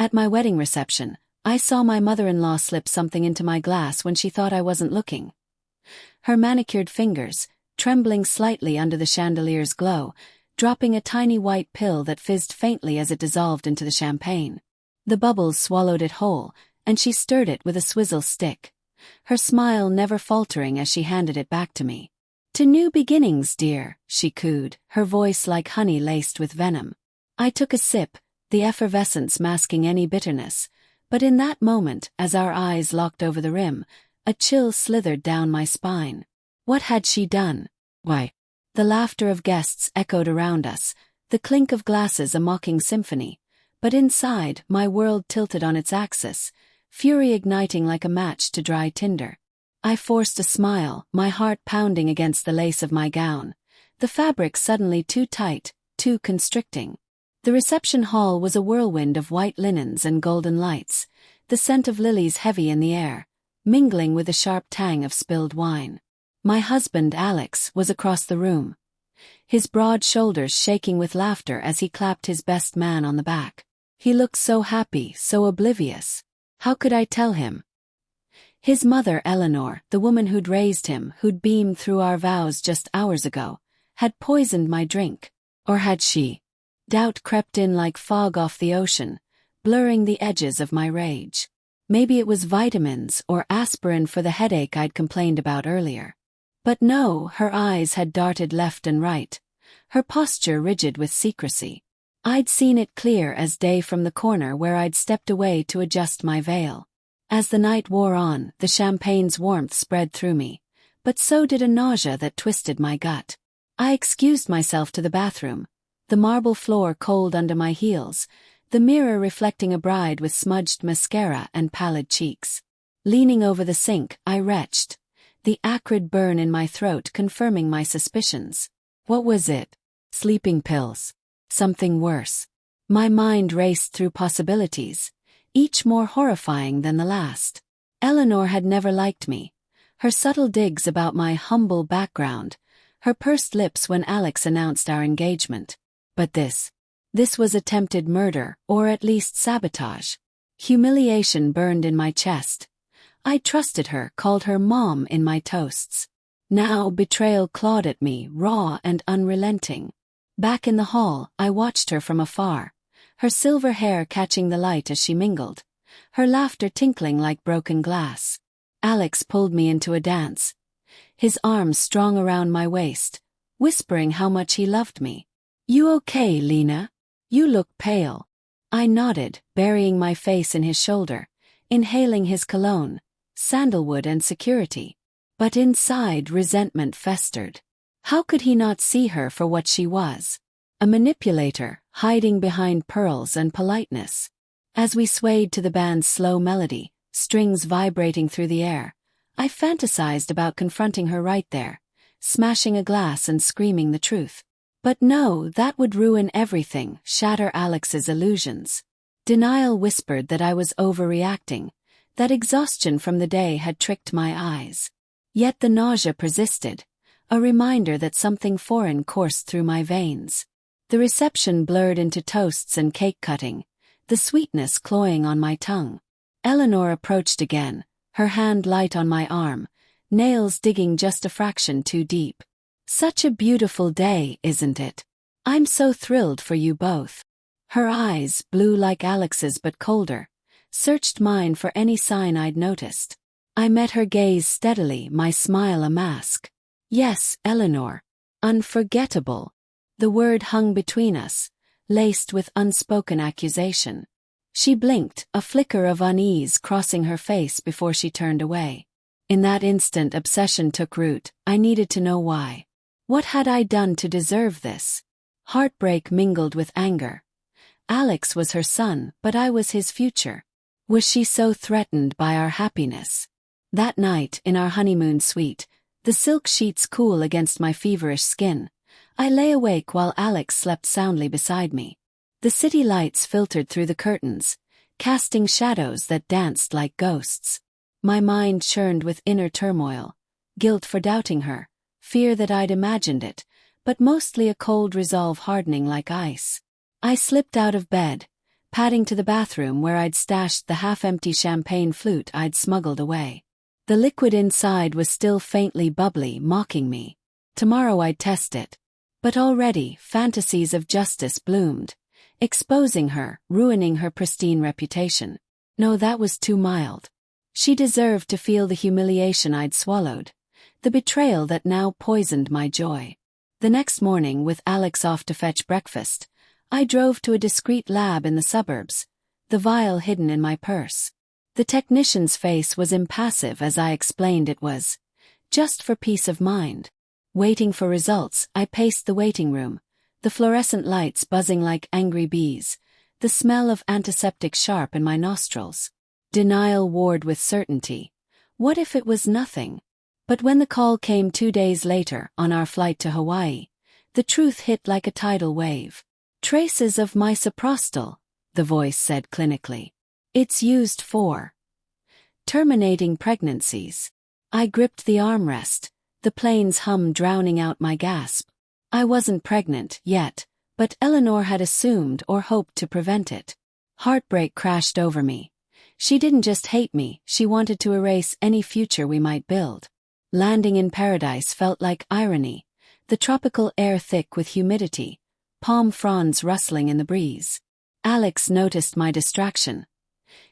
At my wedding reception, I saw my mother-in-law slip something into my glass when she thought I wasn't looking. Her manicured fingers, trembling slightly under the chandelier's glow, dropping a tiny white pill that fizzed faintly as it dissolved into the champagne. The bubbles swallowed it whole, and she stirred it with a swizzle stick, her smile never faltering as she handed it back to me. "To new beginnings, dear," she cooed, her voice like honey laced with venom. I took a sip, the effervescence masking any bitterness, but in that moment, as our eyes locked over the rim, a chill slithered down my spine. What had she done? Why? The laughter of guests echoed around us, the clink of glasses a mocking symphony, but inside, my world tilted on its axis, fury igniting like a match to dry tinder. I forced a smile, my heart pounding against the lace of my gown, the fabric suddenly too tight, too constricting. The reception hall was a whirlwind of white linens and golden lights, the scent of lilies heavy in the air, mingling with the sharp tang of spilled wine. My husband, Alex, was across the room, his broad shoulders shaking with laughter as he clapped his best man on the back. He looked so happy, so oblivious. How could I tell him? His mother, Eleanor, the woman who'd raised him, who'd beamed through our vows just hours ago, had poisoned my drink. Or had she? Doubt crept in like fog off the ocean, blurring the edges of my rage. Maybe it was vitamins or aspirin for the headache I'd complained about earlier. But no, her eyes had darted left and right, her posture rigid with secrecy. I'd seen it clear as day from the corner where I'd stepped away to adjust my veil. As the night wore on, the champagne's warmth spread through me, but so did a nausea that twisted my gut. I excused myself to the bathroom, the marble floor cold under my heels, the mirror reflecting a bride with smudged mascara and pallid cheeks. Leaning over the sink, I retched, the acrid burn in my throat confirming my suspicions. What was it? Sleeping pills? Something worse? My mind raced through possibilities, each more horrifying than the last. Eleanor had never liked me. Her subtle digs about my humble background, her pursed lips when Alex announced our engagement. But this was attempted murder, or at least sabotage. Humiliation burned in my chest. I trusted her, called her mom in my toasts. Now betrayal clawed at me, raw and unrelenting. Back in the hall, I watched her from afar, her silver hair catching the light as she mingled, her laughter tinkling like broken glass. Alex pulled me into a dance, his arms strong around my waist, whispering how much he loved me. "You okay, Lena? You look pale." I nodded, burying my face in his shoulder, inhaling his cologne, sandalwood and security. But inside, resentment festered. How could he not see her for what she was? A manipulator, hiding behind pearls and politeness. As we swayed to the band's slow melody, strings vibrating through the air, I fantasized about confronting her right there, smashing a glass and screaming the truth. But no, that would ruin everything, shatter Alex's illusions. Denial whispered that I was overreacting, that exhaustion from the day had tricked my eyes. Yet the nausea persisted, a reminder that something foreign coursed through my veins. The reception blurred into toasts and cake cutting, the sweetness cloying on my tongue. Eleanor approached again, her hand light on my arm, nails digging just a fraction too deep. "Such a beautiful day, isn't it? I'm so thrilled for you both." Her eyes, blue like Alex's but colder, searched mine for any sign I'd noticed. I met her gaze steadily, my smile a mask. "Yes, Eleanor. Unforgettable." The word hung between us, laced with unspoken accusation. She blinked, a flicker of unease crossing her face before she turned away. In that instant, obsession took root. I needed to know why. What had I done to deserve this? Heartbreak mingled with anger. Alex was her son, but I was his future. Was she so threatened by our happiness? That night, in our honeymoon suite, the silk sheets cool against my feverish skin, I lay awake while Alex slept soundly beside me. The city lights filtered through the curtains, casting shadows that danced like ghosts. My mind churned with inner turmoil, guilt for doubting her, fear that I'd imagined it, but mostly a cold resolve hardening like ice. I slipped out of bed, padding to the bathroom where I'd stashed the half-empty champagne flute I'd smuggled away. The liquid inside was still faintly bubbly, mocking me. Tomorrow I'd test it. But already, fantasies of justice bloomed, exposing her, ruining her pristine reputation. No, that was too mild. She deserved to feel the humiliation I'd swallowed, the betrayal that now poisoned my joy. The next morning, with Alex off to fetch breakfast, I drove to a discreet lab in the suburbs, the vial hidden in my purse. The technician's face was impassive as I explained it was just for peace of mind. Waiting for results, I paced the waiting room, the fluorescent lights buzzing like angry bees, the smell of antiseptic sharp in my nostrils. Denial warred with certainty. What if it was nothing? But when the call came 2 days later, on our flight to Hawaii, the truth hit like a tidal wave. "Traces of misoprostol," the voice said clinically. "It's used for terminating pregnancies." I gripped the armrest, the plane's hum drowning out my gasp. I wasn't pregnant yet, but Eleanor had assumed or hoped to prevent it. Heartbreak crashed over me. She didn't just hate me, she wanted to erase any future we might build. Landing in paradise felt like irony, the tropical air thick with humidity, palm fronds rustling in the breeze. Alex noticed my distraction,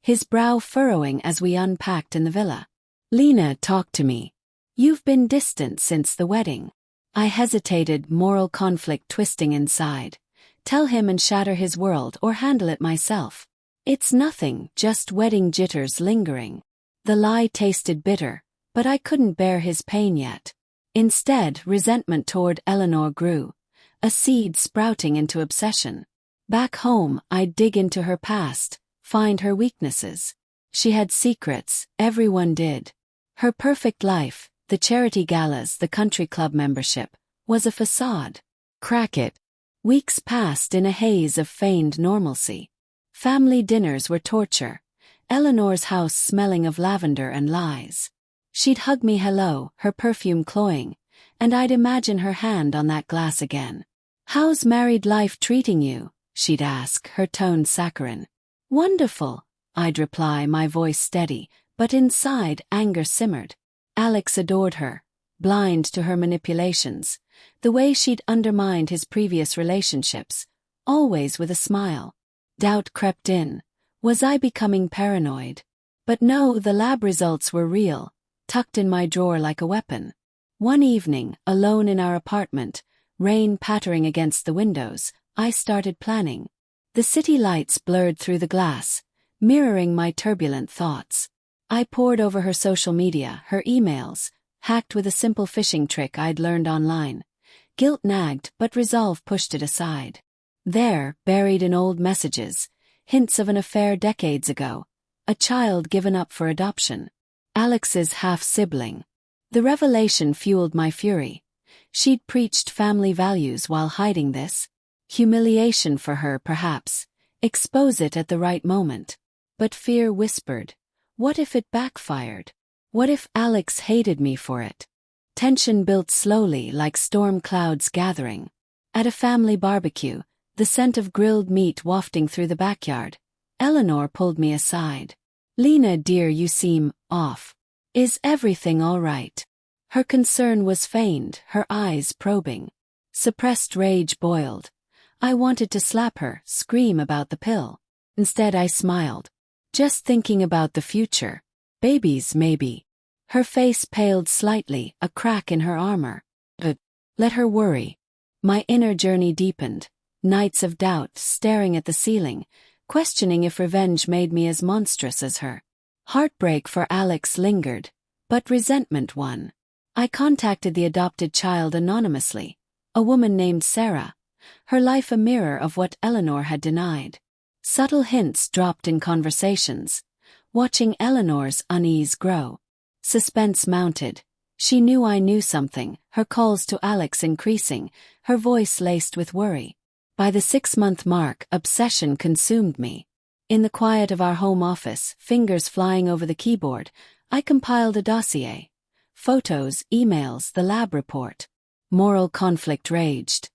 his brow furrowing as we unpacked in the villa. "Lena, talk to me. You've been distant since the wedding." I hesitated, moral conflict twisting inside. Tell him and shatter his world or handle it myself. "It's nothing, just wedding jitters lingering." The lie tasted bitter, but I couldn't bear his pain yet. Instead, resentment toward Eleanor grew, a seed sprouting into obsession. Back home, I'd dig into her past, find her weaknesses. She had secrets, everyone did. Her perfect life, the charity galas, the country club membership, was a facade. Crack it. Weeks passed in a haze of feigned normalcy. Family dinners were torture, Eleanor's house smelling of lavender and lies. She'd hug me hello, her perfume cloying, and I'd imagine her hand on that glass again. "How's married life treating you?" she'd ask, her tone saccharine. "Wonderful," I'd reply, my voice steady, but inside anger simmered. Alex adored her, blind to her manipulations, the way she'd undermined his previous relationships, always with a smile. Doubt crept in. Was I becoming paranoid? But no, the lab results were real, tucked in my drawer like a weapon. One evening, alone in our apartment, rain pattering against the windows, I started planning. The city lights blurred through the glass, mirroring my turbulent thoughts. I pored over her social media, her emails, hacked with a simple phishing trick I'd learned online. Guilt nagged, but resolve pushed it aside. There, buried in old messages, hints of an affair decades ago, a child given up for adoption. Alex's half-sibling. The revelation fueled my fury. She'd preached family values while hiding this. Humiliation for her, perhaps. Expose it at the right moment. But fear whispered. What if it backfired? What if Alex hated me for it? Tension built slowly like storm clouds gathering. At a family barbecue, the scent of grilled meat wafting through the backyard, Eleanor pulled me aside. "Lena, dear, you seem off. Is everything all right?" Her concern was feigned, her eyes probing. Suppressed rage boiled. I wanted to slap her, scream about the pill. Instead I smiled. "Just thinking about the future. Babies, maybe." Her face paled slightly, a crack in her armor. Let her worry. My inner journey deepened. Nights of doubt, staring at the ceiling, questioning if revenge made me as monstrous as her. Heartbreak for Alex lingered, but resentment won. I contacted the adopted child anonymously, a woman named Sarah, her life a mirror of what Eleanor had denied. Subtle hints dropped in conversations, watching Eleanor's unease grow. Suspense mounted. She knew I knew something, her calls to Alex increasing, her voice laced with worry. By the 6-month mark, obsession consumed me. In the quiet of our home office, fingers flying over the keyboard, I compiled a dossier. Photos, emails, the lab report. Moral conflict raged.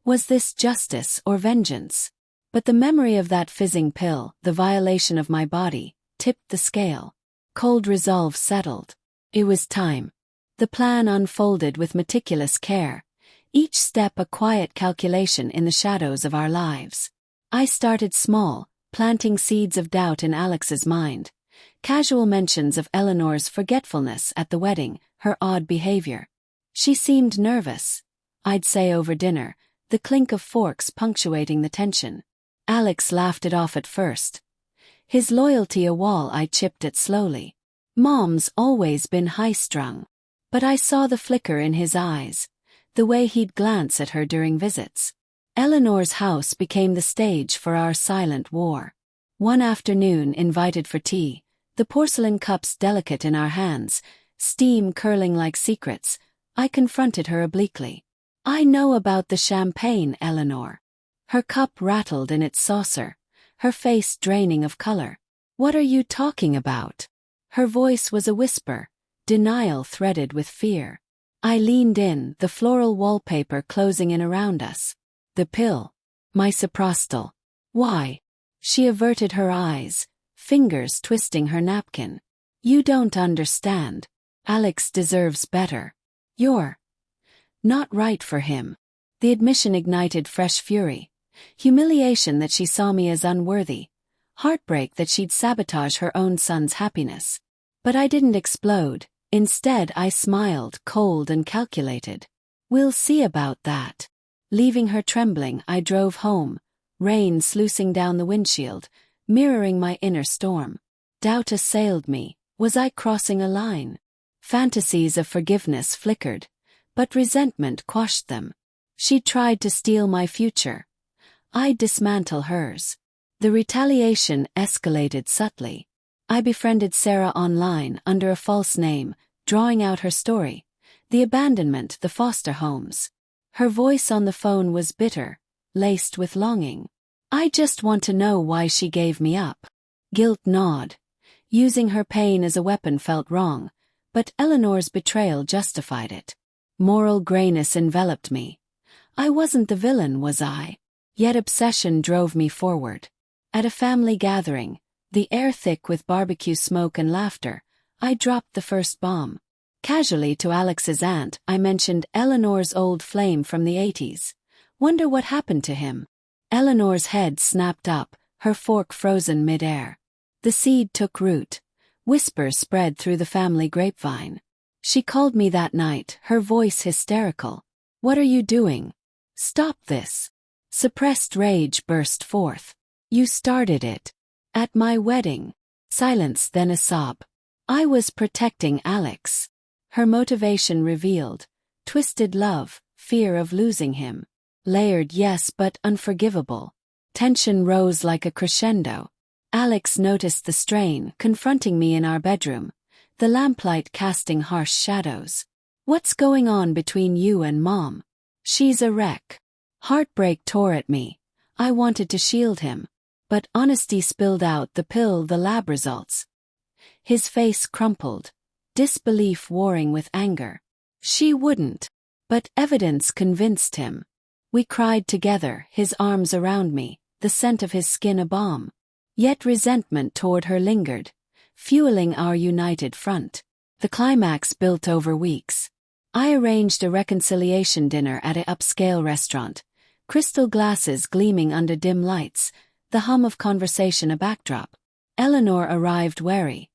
Was this justice or vengeance? But the memory of that fizzing pill, the violation of my body, tipped the scale. Cold resolve settled. It was time. The plan unfolded with meticulous care, each step a quiet calculation in the shadows of our lives. I started small, planting seeds of doubt in Alex's mind. Casual mentions of Eleanor's forgetfulness at the wedding, her odd behavior. She seemed nervous, I'd say over dinner, the clink of forks punctuating the tension. Alex laughed it off at first. His loyalty a wall I chipped at slowly. Mom's always been high-strung. But I saw the flicker in his eyes, the way he'd glance at her during visits. Eleanor's house became the stage for our silent war. One afternoon, invited for tea, the porcelain cups delicate in our hands, steam curling like secrets, I confronted her obliquely. I know about the champagne, Eleanor. Her cup rattled in its saucer, her face draining of color. What are you talking about? Her voice was a whisper, denial threaded with fear. I leaned in, the floral wallpaper closing in around us. The pill. My soprastal. Why? She averted her eyes, fingers twisting her napkin. You don't understand. Alex deserves better. You're not right for him. The admission ignited fresh fury. Humiliation that she saw me as unworthy. Heartbreak that she'd sabotage her own son's happiness. But I didn't explode. Instead, I smiled, cold and calculated. We'll see about that. Leaving her trembling, I drove home, rain sluicing down the windshield, mirroring my inner storm. Doubt assailed me. Was I crossing a line? Fantasies of forgiveness flickered, but resentment quashed them. She tried to steal my future. I'd dismantle hers. The retaliation escalated subtly. I befriended Sarah online under a false name, drawing out her story. The abandonment, the foster homes. Her voice on the phone was bitter, laced with longing. I just want to know why she gave me up. Guilt gnawed. Using her pain as a weapon felt wrong, but Eleanor's betrayal justified it. Moral grayness enveloped me. I wasn't the villain, was I? Yet obsession drove me forward. At a family gathering, the air thick with barbecue smoke and laughter, I dropped the first bomb. Casually to Alex's aunt, I mentioned Eleanor's old flame from the 80s. Wonder what happened to him. Eleanor's head snapped up, her fork frozen mid-air. The seed took root. Whispers spread through the family grapevine. She called me that night, her voice hysterical. What are you doing? Stop this. Suppressed rage burst forth. You started it. At my wedding. Silence, then a sob. I was protecting Alex. Her motivation revealed. Twisted love, fear of losing him. Layered, yes, but unforgivable. Tension rose like a crescendo. Alex noticed the strain, confronting me in our bedroom, the lamplight casting harsh shadows. What's going on between you and Mom? She's a wreck. Heartbreak tore at me. I wanted to shield him. But honesty spilled out, the pill, the lab results. His face crumpled, disbelief warring with anger. She wouldn't. But evidence convinced him. We cried together, his arms around me, the scent of his skin a balm. Yet resentment toward her lingered, fueling our united front. The climax built over weeks. I arranged a reconciliation dinner at an upscale restaurant, crystal glasses gleaming under dim lights, the hum of conversation a backdrop. Eleanor arrived wary,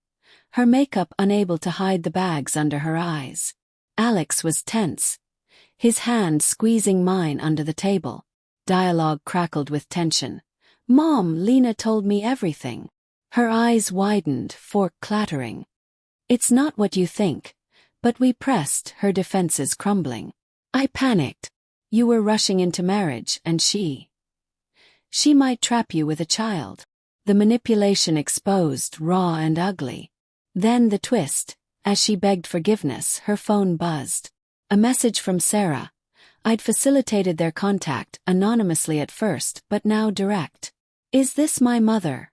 her makeup unable to hide the bags under her eyes. Alex was tense, his hand squeezing mine under the table. Dialogue crackled with tension. Mom, Lena told me everything. Her eyes widened, fork clattering. It's not what you think. But we pressed, her defenses crumbling. I panicked. You were rushing into marriage, and she might trap you with a child. The manipulation exposed, raw and ugly. Then the twist. As she begged forgiveness, her phone buzzed. A message from Sarah. I'd facilitated their contact, anonymously at first, but now direct. Is this my mother?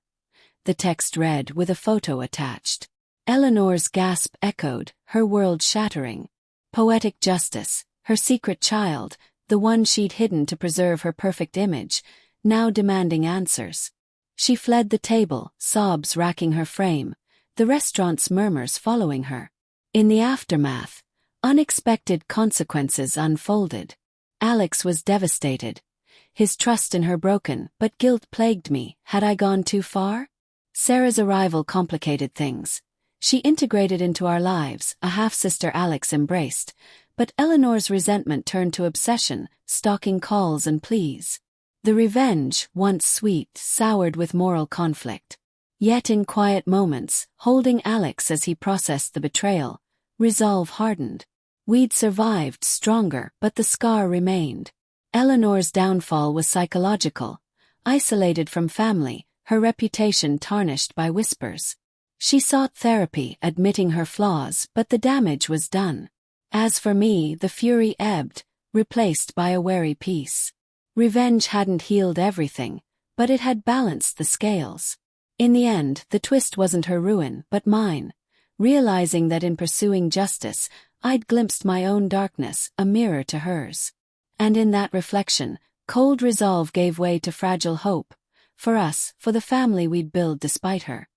The text read, with a photo attached. Eleanor's gasp echoed, her world shattering. Poetic justice, her secret child, the one she'd hidden to preserve her perfect image, now demanding answers. She fled the table, sobs racking her frame, the restaurant's murmurs following her. In the aftermath, unexpected consequences unfolded. Alex was devastated. His trust in her broken, but guilt plagued me. Had I gone too far? Sarah's arrival complicated things. She integrated into our lives, a half-sister Alex embraced, but Eleanor's resentment turned to obsession, stalking calls and pleas. The revenge, once sweet, soured with moral conflict. Yet in quiet moments, holding Alex as he processed the betrayal, resolve hardened. We'd survived stronger, but the scar remained. Eleanor's downfall was psychological. Isolated from family, her reputation tarnished by whispers. She sought therapy, admitting her flaws, but the damage was done. As for me, the fury ebbed, replaced by a wary peace. Revenge hadn't healed everything, but it had balanced the scales. In the end, the twist wasn't her ruin, but mine. Realizing that in pursuing justice, I'd glimpsed my own darkness, a mirror to hers. And in that reflection, cold resolve gave way to fragile hope. For us, for the family we'd build despite her.